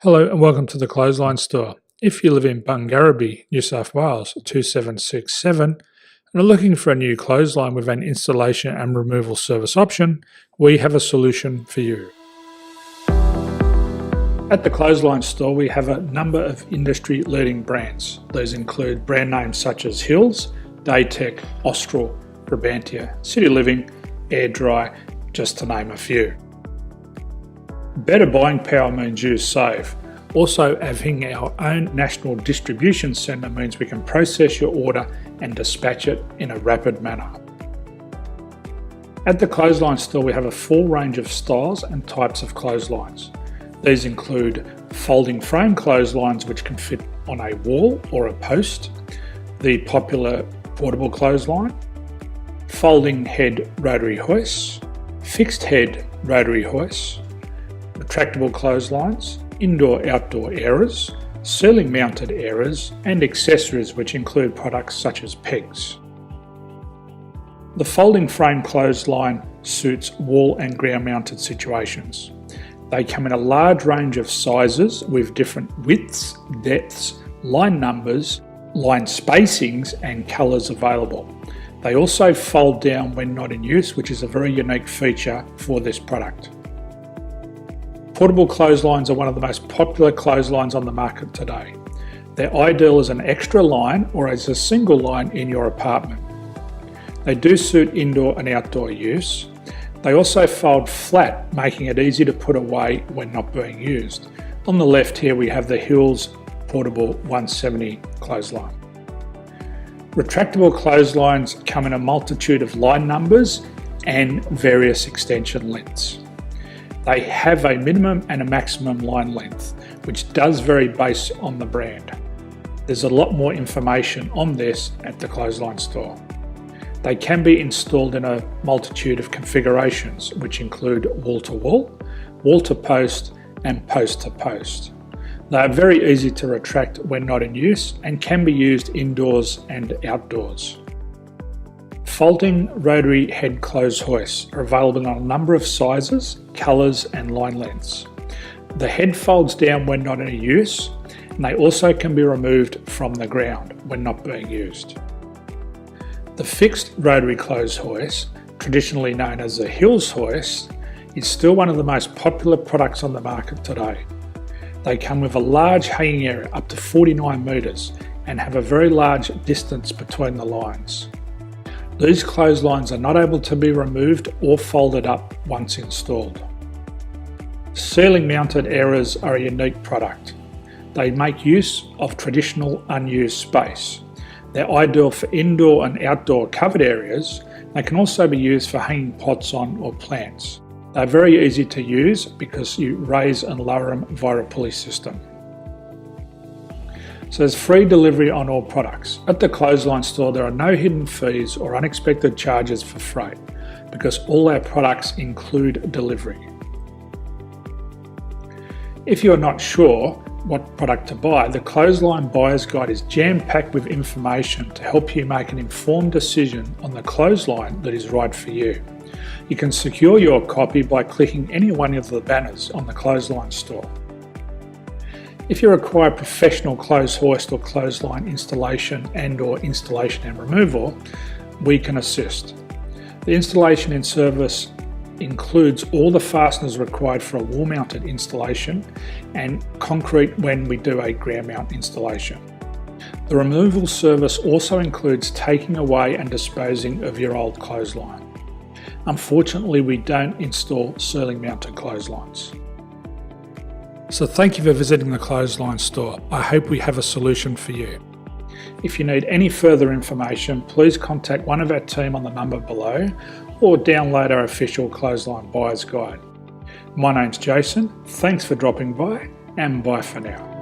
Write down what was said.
Hello and welcome to the Clothesline Store. If you live in Bungarribee, New South Wales 2767 and are looking for a new clothesline with an installation and removal service option, we have a solution for you. At the Clothesline Store we have a number of industry-leading brands. These include brand names such as Hills, Daytech, Austral, Brabantia, City Living, Air Dry, just to name a few. Better buying power means you save. Also, having our own national distribution centre means we can process your order and dispatch it in a rapid manner. At the Clothesline Store we have a full range of styles and types of clotheslines. These include folding frame clotheslines which can fit on a wall or a post, the popular portable clothesline, folding head rotary hoists, fixed head rotary hoists, retractable clotheslines, indoor-outdoor airers, ceiling mounted airers and accessories which include products such as pegs. The folding frame clothesline suits wall and ground mounted situations. They come in a large range of sizes with different widths, depths, line numbers, line spacings and colours available. They also fold down when not in use, which is a very unique feature for this product. Portable clotheslines are one of the most popular clotheslines on the market today. They're ideal as an extra line or as a single line in your apartment. They do suit indoor and outdoor use. They also fold flat, making it easy to put away when not being used. On the left here we have the Hills Portable 170 clothesline. Retractable clotheslines come in a multitude of line numbers and various extension lengths. They have a minimum and a maximum line length, which does vary based on the brand. There's a lot more information on this at the Clothesline Store. They can be installed in a multitude of configurations, which include wall-to-wall, wall-to-post and post-to-post. They are very easy to retract when not in use and can be used indoors and outdoors. Folding rotary head clothes hoists are available in a number of sizes, colours and line lengths. The head folds down when not in use and they also can be removed from the ground when not being used. The fixed rotary clothes hoist, traditionally known as the Hills hoist, is still one of the most popular products on the market today. They come with a large hanging area up to 49 metres and have a very large distance between the lines. These clotheslines are not able to be removed or folded up once installed. Ceiling mounted airers are a unique product. They make use of traditional unused space. They're ideal for indoor and outdoor covered areas. They can also be used for hanging pots on or plants. They're very easy to use because you raise and lower them via a pulley system. So there's free delivery on all products. At the Clothesline Store there are no hidden fees or unexpected charges for freight because all our products include delivery. If you're not sure what product to buy, the Clothesline Buyer's Guide is jam-packed with information to help you make an informed decision on the clothesline that is right for you. You can secure your copy by clicking any one of the banners on the Clothesline Store. If you require professional clothes hoist or clothesline installation and/or installation and removal, we can assist. The installation and service includes all the fasteners required for a wall-mounted installation and concrete when we do a ground mount installation. The removal service also includes taking away and disposing of your old clothesline. Unfortunately, we don't install ceiling mounted clotheslines. So thank you for visiting the Clothesline Store. I hope we have a solution for you. If you need any further information, please contact one of our team on the number below or download our official Clothesline Buyer's Guide. My name's Jason, thanks for dropping by and bye for now.